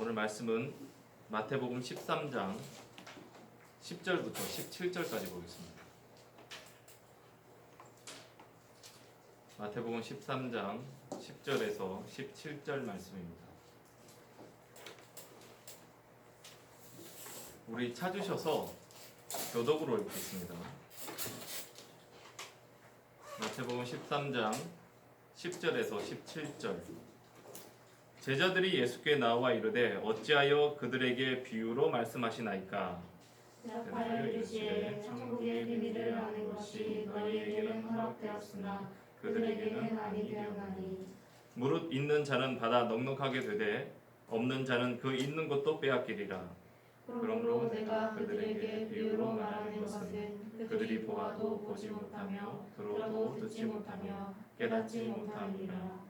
오늘 말씀은 마태복음 13장 10절부터 17절까지 보겠습니다. 마태복음 13장 10절에서 17절 말씀입니다. 우리 찾으셔서 교독으로 읽겠습니다. 마태복음 13장 10절에서 17절. 제자들이 예수께 나와 이르되 어찌하여 그들에게 비유로 말씀하시나이까? 대답하여 이르시되 천국의 비밀을 아는 것이 너희에게는 허락되었으나 그들에게는 아니되었나니. 무릇 있는 자는 받아 넉넉하게 되되 없는 자는 그 있는 것도 빼앗기리라. 그러므로 내가 그들에게 비유로 말하는 것은 그들이 보아도 보지 못하며 들어도 듣지 못하며 깨닫지 못하리라.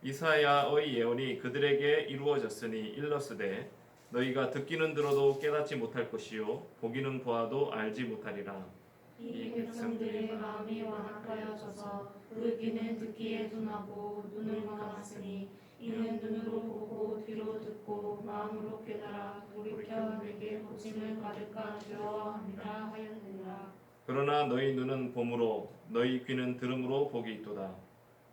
이사야의 예언이 그들에게 이루어졌으니 일렀으되 너희가 듣기는 들어도 깨닫지 못할 것이요 보기는 보아도 알지 못하리라. 이 백성들의 마음이 완악하여져서 그 귀는 듣기에 둔하고 눈을 감았으니 이는 눈으로 보고 귀로 듣고 마음으로 깨달아 돌이켜 내게 고침을 받을까 두려워함이라 하였느니라. 그러나 너희 눈은 봄으로 너희 귀는 들음으로 복이 있도다.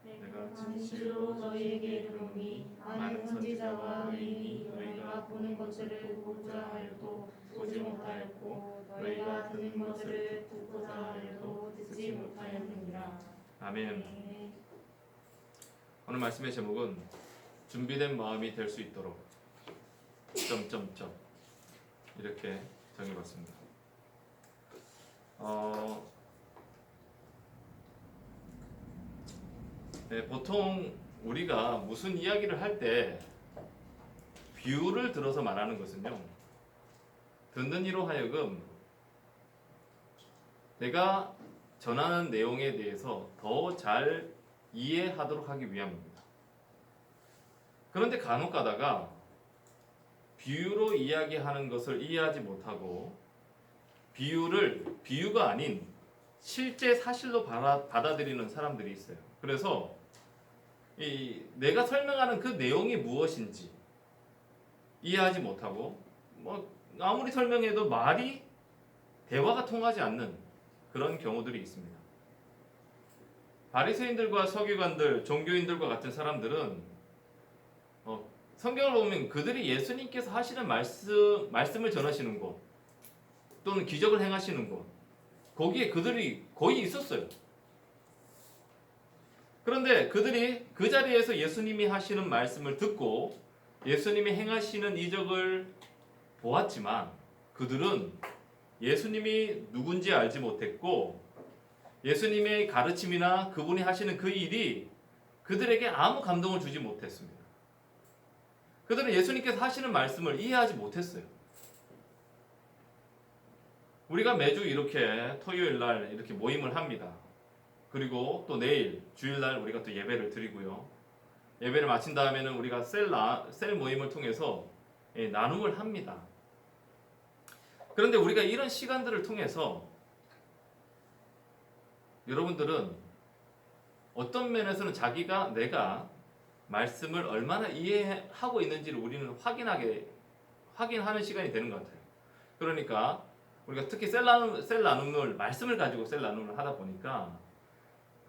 내가 진실로 너희에게 이르노니 많은 선지자와 의인이 너희가 보는 것들을 보고자 하여도 보지 못하였고 너희가 듣는 것들을 듣고자 하여도 듣지 못하였느니라. 아멘. 오늘 말씀의 제목은 준비된 마음이 될 수 있도록 점점점 이렇게 정해봤습니다. 보통 우리가 무슨 이야기를 할 때 비유를 들어서 말하는 것은요, 듣는 이로 하여금 내가 전하는 내용에 대해서 더 잘 이해하도록 하기 위함입니다. 그런데 간혹 가다가 비유로 이야기하는 것을 이해하지 못하고 비유가 아닌 실제 사실로 받아들이는 사람들이 있어요. 그래서 내가 설명하는 그 내용이 무엇인지 이해하지 못하고 아무리 설명해도 대화가 통하지 않는 그런 경우들이 있습니다. 바리새인들과 서기관들, 종교인들과 같은 사람들은 성경을 보면 그들이 예수님께서 하시는 말씀을 전하시는 곳 또는 기적을 행하시는 곳 거기에 그들이 거의 있었어요. 그런데 그들이 그 자리에서 예수님이 하시는 말씀을 듣고 예수님이 행하시는 이적을 보았지만 그들은 예수님이 누군지 알지 못했고 예수님의 가르침이나 그분이 하시는 그 일이 그들에게 아무 감동을 주지 못했습니다. 그들은 예수님께서 하시는 말씀을 이해하지 못했어요. 우리가 매주 이렇게 토요일 날 이렇게 모임을 합니다. 그리고 또 내일 주일날 우리가 또 예배를 드리고요. 예배를 마친 다음에는 우리가 셀 모임을 통해서 나눔을 합니다. 그런데 우리가 이런 시간들을 통해서 여러분들은 어떤 면에서는 내가 말씀을 얼마나 이해하고 있는지를 우리는 확인하는 시간이 되는 것 같아요. 그러니까 우리가 특히 셀 나눔을 말씀을 가지고 셀 나눔을 하다 보니까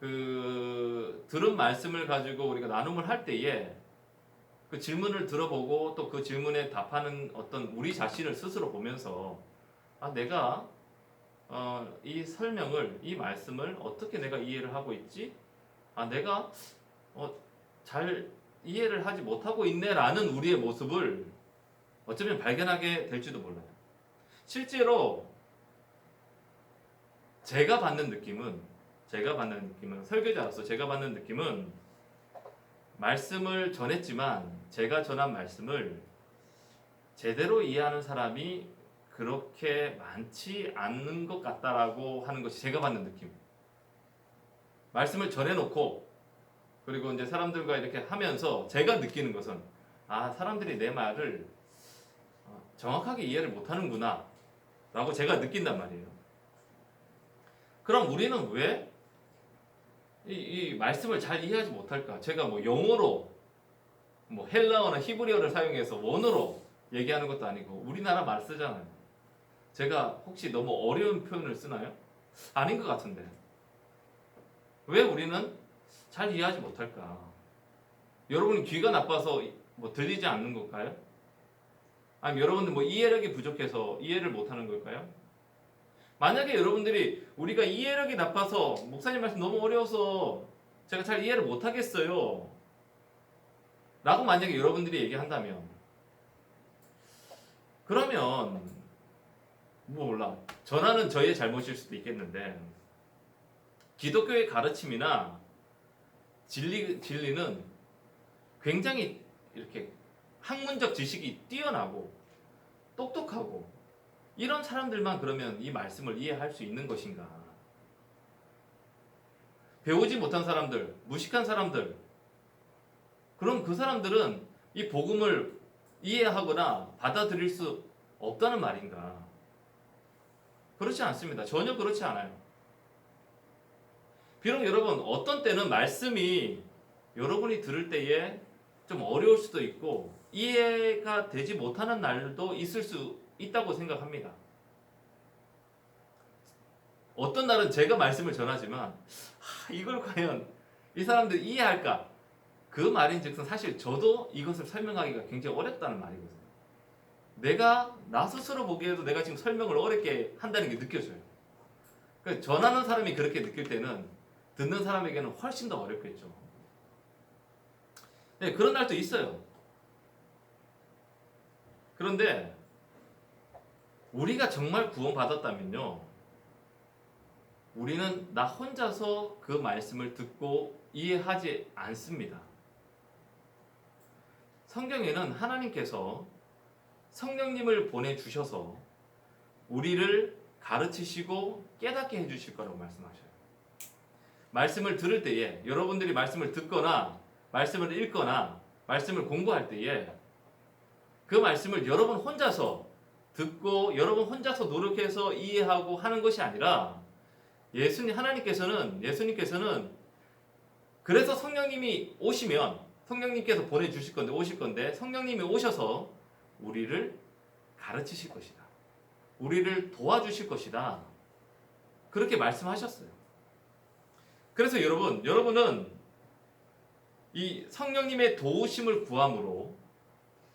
그 들은 말씀을 가지고 우리가 나눔을 할 때에 그 질문을 들어보고 또 그 질문에 답하는 어떤 우리 자신을 스스로 보면서 내가 이 설명을 이 말씀을 어떻게 내가 이해를 하고 있지? 내가 잘 이해를 하지 못하고 있네라는 우리의 모습을 어쩌면 발견하게 될지도 몰라요. 실제로 제가 받는 느낌은 설교자로서 제가 받는 느낌은 말씀을 전했지만 제가 전한 말씀을 제대로 이해하는 사람이 그렇게 많지 않는 것 같다라고 하는 것이 제가 받는 느낌. 말씀을 전해놓고 그리고 이제 사람들과 이렇게 하면서 제가 느끼는 것은 사람들이 내 말을 정확하게 이해를 못하는구나 라고 제가 느낀단 말이에요. 그럼 우리는 왜 이 말씀을 잘 이해하지 못할까? 제가 영어로 뭐 헬라어나 히브리어를 사용해서 원어로 얘기하는 것도 아니고 우리나라 말 쓰잖아요. 제가 혹시 너무 어려운 표현을 쓰나요? 아닌 것 같은데. 왜 우리는 잘 이해하지 못할까? 여러분이 귀가 나빠서 뭐 들리지 않는 걸까요? 아니면 여러분들 뭐 이해력이 부족해서 이해를 못하는 걸까요? 만약에 여러분들이 우리가 이해력이 나빠서 목사님 말씀 너무 어려워서 제가 잘 이해를 못하겠어요 라고 만약에 여러분들이 얘기한다면 그러면 뭐 몰라 전하는 저의 잘못일 수도 있겠는데 기독교의 가르침이나 진리는 굉장히 이렇게 학문적 지식이 뛰어나고 똑똑하고 이런 사람들만 그러면 이 말씀을 이해할 수 있는 것인가? 배우지 못한 사람들, 무식한 사람들, 그럼 그 사람들은 이 복음을 이해하거나 받아들일 수 없다는 말인가? 그렇지 않습니다. 전혀 그렇지 않아요. 비록 여러분 어떤 때는 말씀이 여러분이 들을 때에 좀 어려울 수도 있고 이해가 되지 못하는 날도 있을 수 있다고 생각합니다. 어떤 날은 제가 말씀을 전하지만 이걸 과연 이 사람들 이해할까? 그 말인즉슨 사실 저도 이것을 설명하기가 굉장히 어렵다는 말이거든요. 나 스스로 보기에도 내가 지금 설명을 어렵게 한다는 게 느껴져요. 그러니까 전하는 사람이 그렇게 느낄 때는 듣는 사람에게는 훨씬 더 어렵겠죠. 네, 그런 날도 있어요. 그런데 우리가 정말 구원받았다면요. 우리는 나 혼자서 그 말씀을 듣고 이해하지 않습니다. 성경에는 하나님께서 성령님을 보내주셔서 우리를 가르치시고 깨닫게 해주실 거라고 말씀하셔요. 말씀을 들을 때에 여러분들이 말씀을 듣거나 말씀을 읽거나 말씀을 공부할 때에 그 말씀을 여러분 혼자서 듣고 여러분 혼자서 노력해서 이해하고 하는 것이 아니라 하나님께서는 그래서 성령님이 오시면 성령님께서 보내주실 건데 오실 건데 성령님이 오셔서 우리를 가르치실 것이다. 우리를 도와주실 것이다. 그렇게 말씀하셨어요. 그래서 여러분은 이 성령님의 도우심을 구함으로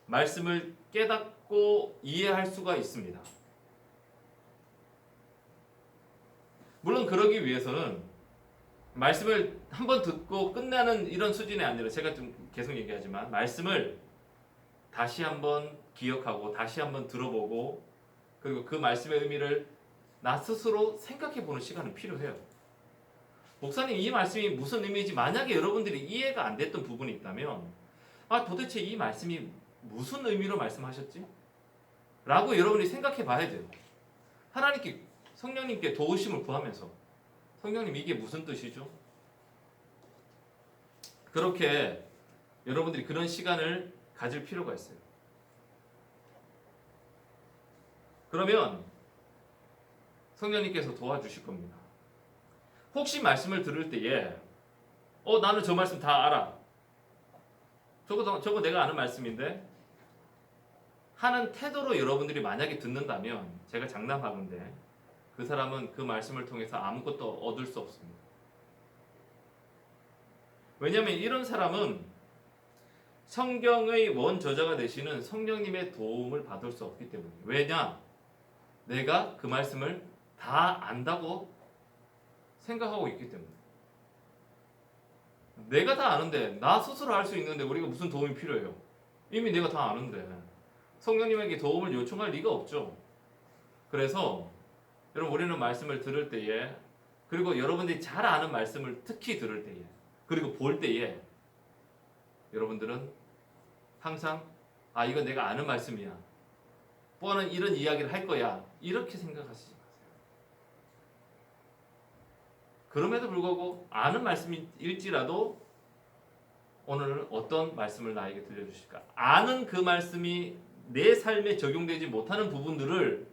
말씀을 깨닫고 이해할 수가 있습니다. 물론 그러기 위해서는 말씀을 한번 듣고 끝나는 이런 수준이 아니라 제가 좀 계속 얘기하지만 말씀을 다시 한번 기억하고 다시 한번 들어보고 그리고 그 말씀의 의미를 나 스스로 생각해 보는 시간은 필요해요. 목사님 이 말씀이 무슨 의미인지 만약에 여러분들이 이해가 안 됐던 부분이 있다면 도대체 이 말씀이 무슨 의미로 말씀하셨지? 라고 여러분이 생각해 봐야 돼요. 하나님께 성령님께 도우심을 구하면서 성령님 이게 무슨 뜻이죠? 그렇게 여러분들이 그런 시간을 가질 필요가 있어요. 그러면 성령님께서 도와주실 겁니다. 혹시 말씀을 들을 때에 나는 저 말씀 다 알아. 저거 내가 아는 말씀인데 하는 태도로 여러분들이 만약에 듣는다면 제가 장담하건대 그 사람은 그 말씀을 통해서 아무것도 얻을 수 없습니다. 왜냐하면 이런 사람은 성경의 원저자가 되시는 성령님의 도움을 받을 수 없기 때문이에요. 왜냐? 내가 그 말씀을 다 안다고 생각하고 있기 때문에. 내가 다 아는데 나 스스로 할 수 있는데 우리가 무슨 도움이 필요해요? 이미 내가 다 아는데 성령님에게 도움을 요청할 리가 없죠. 그래서 여러분 우리는 말씀을 들을 때에 그리고 여러분들이 잘 아는 말씀을 특히 들을 때에 그리고 볼 때에 여러분들은 항상 이건 내가 아는 말씀이야. 뻔한 이런 이야기를 할 거야. 이렇게 생각하시지 마세요. 그럼에도 불구하고 아는 말씀일지라도 오늘은 어떤 말씀을 나에게 들려주실까? 아는 그 말씀이 내 삶에 적용되지 못하는 부분들을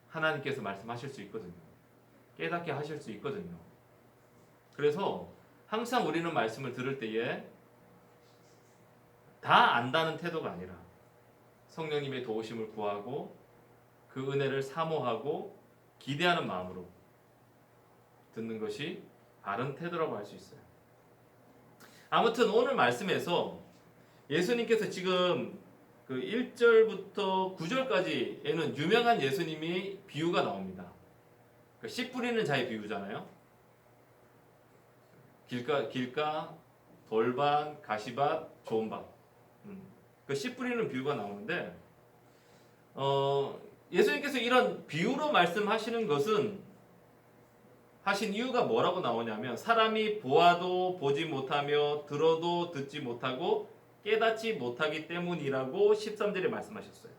하나님께서 말씀하실 수 있거든요. 깨닫게 하실 수 있거든요. 그래서 항상 우리는 말씀을 들을 때에 다 안다는 태도가 아니라 성령님의 도우심을 구하고 그 은혜를 사모하고 기대하는 마음으로 듣는 것이 바른 태도라고 할 수 있어요. 아무튼 오늘 말씀에서 예수님께서 지금 그 1절부터 9절까지에는 유명한 예수님이 비유가 나옵니다. 씨 뿌리는 자의 비유잖아요. 길가, 돌밭, 가시밭, 좋은 밭. 그 씨 뿌리는 비유가 나오는데 예수님께서 이런 비유로 말씀하시는 것은 하신 이유가 뭐라고 나오냐면 사람이 보아도 보지 못하며 들어도 듣지 못하고 깨닫지 못하기 때문이라고 13절에 말씀하셨어요.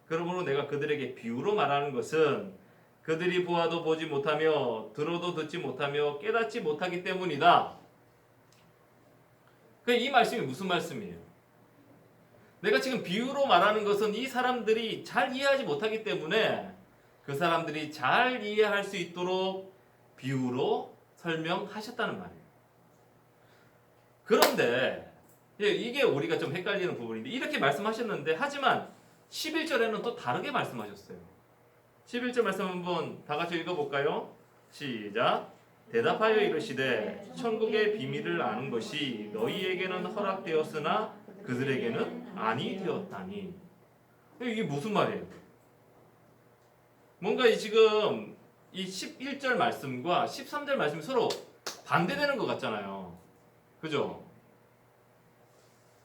그러므로 내가 그들에게 비유로 말하는 것은 그들이 보아도 보지 못하며 들어도 듣지 못하며 깨닫지 못하기 때문이다. 이 말씀이 무슨 말씀이에요? 내가 지금 비유로 말하는 것은 이 사람들이 잘 이해하지 못하기 때문에 그 사람들이 잘 이해할 수 있도록 비유로 설명하셨다는 말이에요. 그런데 이게 우리가 좀 헷갈리는 부분인데 이렇게 말씀하셨는데 하지만 11절에는 또 다르게 말씀하셨어요. 11절 말씀 한번 다 같이 읽어볼까요? 시작. 대답하여 이르시되 천국의 비밀을 아는 것이 너희에게는 허락되었으나 그들에게는 아니 되었다니. 이게 무슨 말이에요? 뭔가 지금 이 11절 말씀과 13절 말씀이 서로 반대되는 것 같잖아요. 그죠?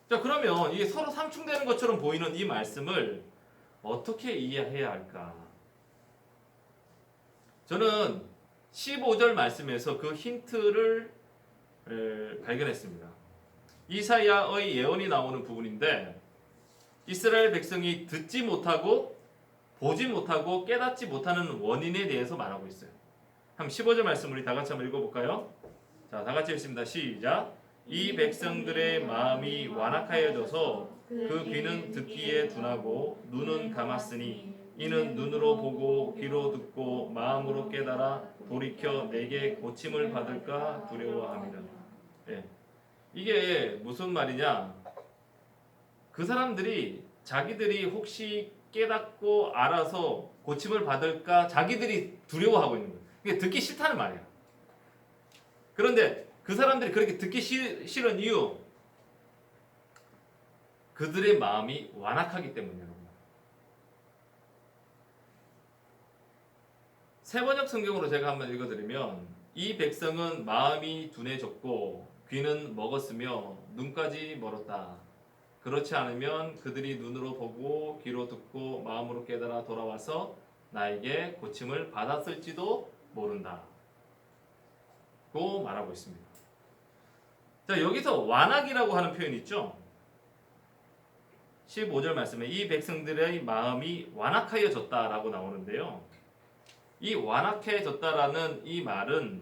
자, 그러면 이게 서로 상충되는 것처럼 보이는 이 말씀을 어떻게 이해해야 할까? 저는 15절 말씀에서 그 힌트를 발견했습니다. 이사야의 예언이 나오는 부분인데 이스라엘 백성이 듣지 못하고 보지 못하고 깨닫지 못하는 원인에 대해서 말하고 있어요. 한번 15절 말씀 우리 다 같이 한번 읽어볼까요? 자, 다 같이 읽습니다. 시작. 이 백성들의 마음이 완악하여져서 그 귀는 듣기에 둔하고 눈은 감았으니 이는 눈으로 보고 귀로 듣고 마음으로 깨달아 돌이켜 내게 고침을 받을까 두려워함이라. 예. 이게 무슨 말이냐? 그 사람들이 자기들이 혹시 깨닫고 알아서 고침을 받을까 자기들이 두려워하고 있는 거예요. 이게 듣기 싫다는 말이에요. 그런데 그 사람들이 그렇게 듣기 싫은 이유 그들의 마음이 완악하기 때문이에요. 세번역 성경으로 제가 한번 읽어드리면 이 백성은 마음이 둔해졌고 귀는 먹었으며 눈까지 멀었다. 그렇지 않으면 그들이 눈으로 보고 귀로 듣고 마음으로 깨달아 돌아와서 나에게 고침을 받았을지도 모른다. 고 말하고 있습니다. 자, 여기서 완악이라고 하는 표현이 있죠. 15절 말씀에 이 백성들의 마음이 완악하여졌다라고 나오는데요. 이 완악해졌다라는 이 말은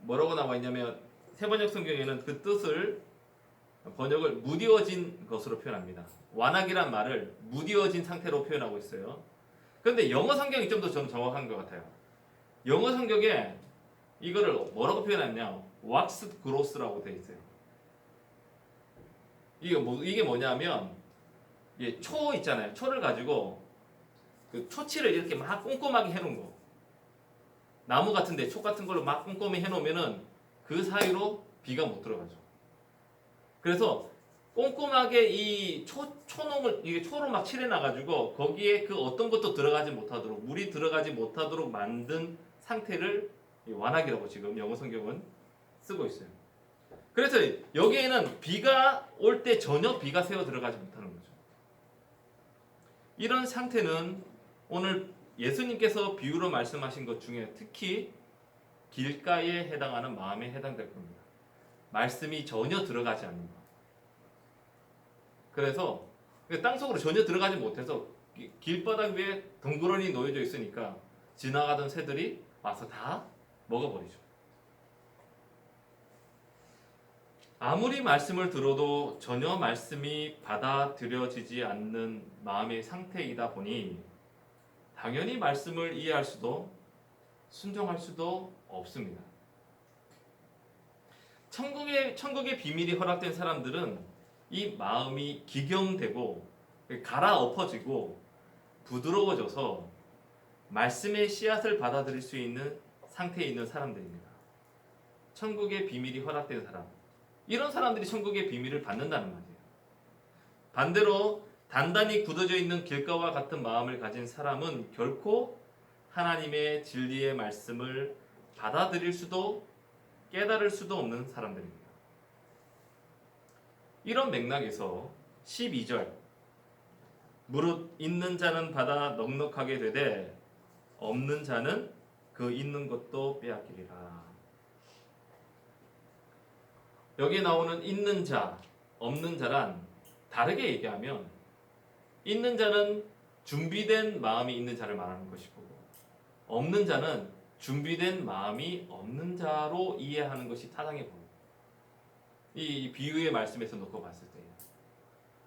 뭐라고 나와 있냐면 세번역 성경에는 그 뜻을 번역을 무디어진 것으로 표현합니다. 완악이란 말을 무디어진 상태로 표현하고 있어요. 그런데 영어 성경이 좀 더 저는 정확한 것 같아요. 영어 성경에 이거를 뭐라고 표현했냐? wax gross라고 되어 있어요. 이게 뭐냐면 초 있잖아요. 초를 가지고 그 초치를 이렇게 막 꼼꼼하게 해놓은 거. 나무 같은데 초 같은 걸로 막 꼼꼼히 해놓으면은 그 사이로 비가 못 들어가죠. 그래서 꼼꼼하게 이 초농을 이게 초로 막 칠해놔가지고 거기에 그 어떤 것도 들어가지 못하도록 물이 들어가지 못하도록 만든 상태를 완악이라고 지금 영어 성경은 쓰고 있어요. 그래서 여기에는 비가 올 때 전혀 비가 새어 들어가지 못하는 거죠. 이런 상태는 오늘 예수님께서 비유로 말씀하신 것 중에 특히 길가에 해당하는 마음에 해당될 겁니다. 말씀이 전혀 들어가지 않는 것. 그래서 땅속으로 전혀 들어가지 못해서 길바닥 위에 덩그러니 놓여져 있으니까 지나가던 새들이 와서 다 먹어버리죠. 아무리 말씀을 들어도 전혀 말씀이 받아들여지지 않는 마음의 상태이다 보니 당연히 말씀을 이해할 수도 순종할 수도 없습니다. 천국의 비밀이 허락된 사람들은 이 마음이 기경되고 갈아엎어지고 부드러워져서 말씀의 씨앗을 받아들일 수 있는 상태에 있는 사람들입니다. 천국의 비밀이 허락된 사람, 이런 사람들이 천국의 비밀을 받는다는 말이에요. 반대로 단단히 굳어져 있는 길가와 같은 마음을 가진 사람은 결코 하나님의 진리의 말씀을 받아들일 수도 깨달을 수도 없는 사람들입니다. 이런 맥락에서 12절 무릇 있는 자는 받아 넉넉하게 되되 없는 자는 그 있는 것도 빼앗기리라. 여기 나오는 있는 자, 없는 자란 다르게 얘기하면 있는 자는 준비된 마음이 있는 자를 말하는 것이고 없는 자는 준비된 마음이 없는 자로 이해하는 것이 타당해 보입니다. 이 비유의 말씀에서 놓고 봤을 때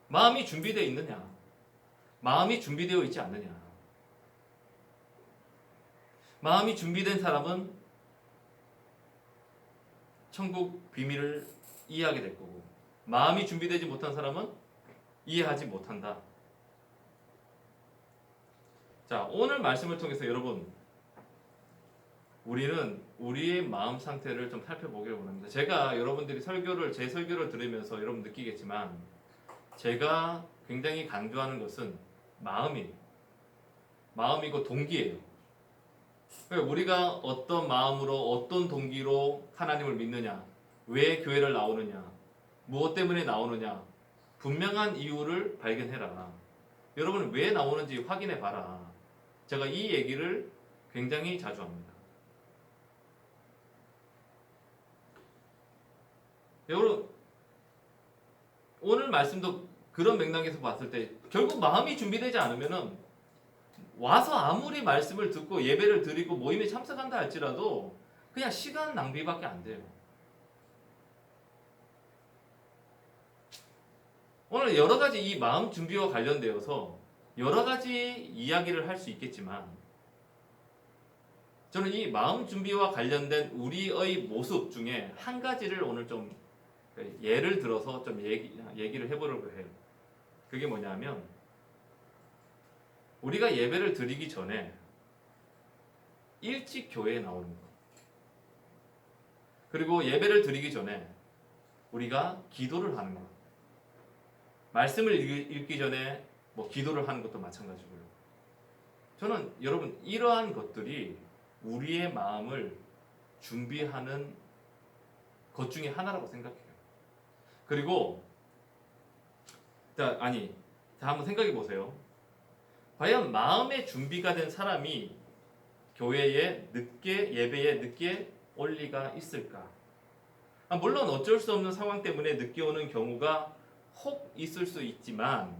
마음이 준비되어 있느냐, 마음이 준비되어 있지 않느냐. 마음이 준비된 사람은 천국 비밀을 이해하게 될 거고 마음이 준비되지 못한 사람은 이해하지 못한다. 자, 오늘 말씀을 통해서 여러분 우리는 우리의 마음 상태를 좀 살펴보기를 원합니다. 제가 여러분들이 제 설교를 들으면서 여러분 느끼겠지만 제가 굉장히 강조하는 것은 마음이고 동기예요. 우리가 어떤 마음으로 어떤 동기로 하나님을 믿느냐, 왜 교회를 나오느냐, 무엇 때문에 나오느냐, 분명한 이유를 발견해라. 여러분 왜 나오는지 확인해 봐라. 제가 이 얘기를 굉장히 자주 합니다. 여러분 오늘 말씀도 그런 맥락에서 봤을 때 결국 마음이 준비되지 않으면은 와서 아무리 말씀을 듣고 예배를 드리고 모임에 참석한다 할지라도 그냥 시간 낭비밖에 안 돼요. 오늘 여러 가지 이 마음 준비와 관련되어서 여러 가지 이야기를 할 수 있겠지만 저는 이 마음 준비와 관련된 우리의 모습 중에 한 가지를 오늘 좀 예를 들어서 좀 얘기를 해보려고 해요. 그게 뭐냐면 우리가 예배를 드리기 전에 일찍 교회에 나오는 것, 그리고 예배를 드리기 전에 우리가 기도를 하는 것, 말씀을 읽기 전에 기도를 하는 것도 마찬가지고요. 저는 여러분 이러한 것들이 우리의 마음을 준비하는 것 중에 하나라고 생각해요. 그리고 한번 생각해 보세요. 과연 마음의 준비가 된 사람이 교회에 늦게, 예배에 늦게 올 리가 있을까? 물론 어쩔 수 없는 상황 때문에 늦게 오는 경우가 혹 있을 수 있지만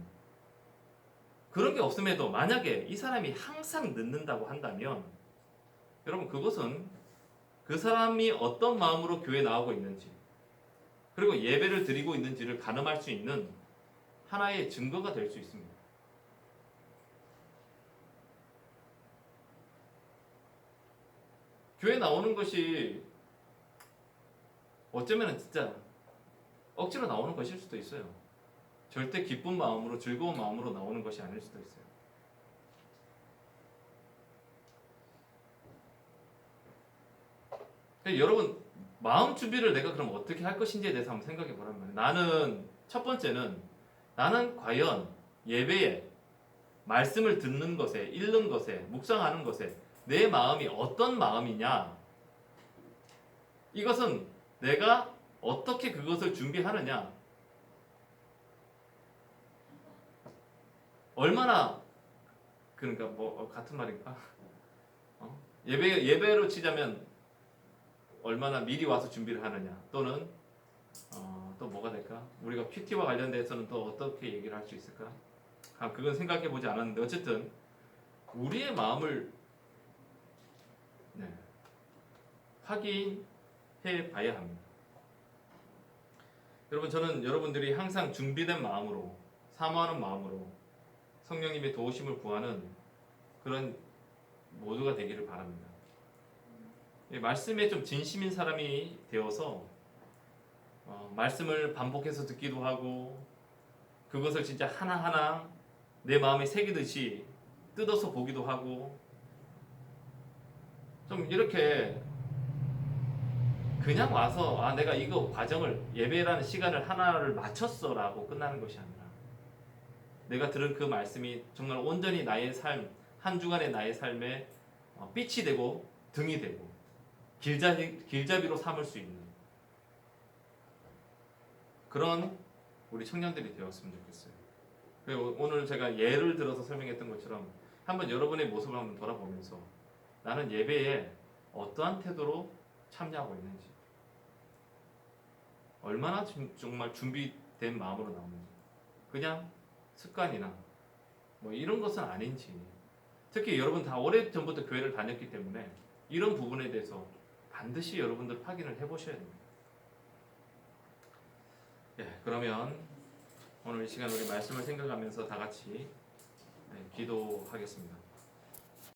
그런 게 없음에도 만약에 이 사람이 항상 늦는다고 한다면 여러분 그것은 그 사람이 어떤 마음으로 교회에 나오고 있는지 그리고 예배를 드리고 있는지를 가늠할 수 있는 하나의 증거가 될 수 있습니다. 교회 나오는 것이 어쩌면 진짜 억지로 나오는 것일 수도 있어요. 절대 기쁜 마음으로 즐거운 마음으로 나오는 것이 아닐 수도 있어요. 여러분 마음 준비를 내가 그럼 어떻게 할 것인지에 대해서 한번 생각해 보란 말이에요. 첫 번째는 나는 과연 예배에 말씀을 듣는 것에, 읽는 것에, 묵상하는 것에 내 마음이 어떤 마음이냐, 이것은 내가 어떻게 그것을 준비하느냐, 얼마나, 그러니까 같은 말인가? 예배로 치자면 얼마나 미리 와서 준비를 하느냐, 또는 또 뭐가 될까? 우리가 PT와 관련돼서는 또 어떻게 얘기를 할 수 있을까? 그건 생각해 보지 않았는데 어쨌든 우리의 마음을 확인해 봐야 합니다. 여러분 저는 여러분들이 항상 준비된 마음으로, 사모하는 마음으로 성령님의 도우심을 구하는 그런 모두가 되기를 바랍니다. 말씀에 좀 진심인 사람이 되어서 말씀을 반복해서 듣기도 하고 그것을 진짜 하나하나 내 마음에 새기듯이 뜯어서 보기도 하고 좀 이렇게 그냥 와서 내가 이거 과정을 예배라는 시간을 하나를 마쳤어 라고 끝나는 것이 아니라 내가 들은 그 말씀이 정말 온전히 나의 삶, 한 주간의 나의 삶에 빛이 되고 등이 되고 길잡이로 삼을 수 있는 그런 우리 청년들이 되었으면 좋겠어요. 그리고 오늘 제가 예를 들어서 설명했던 것처럼 한번 여러분의 모습을 한번 돌아보면서 나는 예배에 어떠한 태도로 참여하고 있는지, 얼마나 정말 준비된 마음으로 나오는지, 그냥 습관이나 뭐 이런 것은 아닌지, 특히 여러분 다 오래전부터 교회를 다녔기 때문에 이런 부분에 대해서 반드시 여러분들 확인을 해보셔야 됩니다. 그러면 오늘 이 시간 우리 말씀을 생각하면서 다 같이 기도하겠습니다.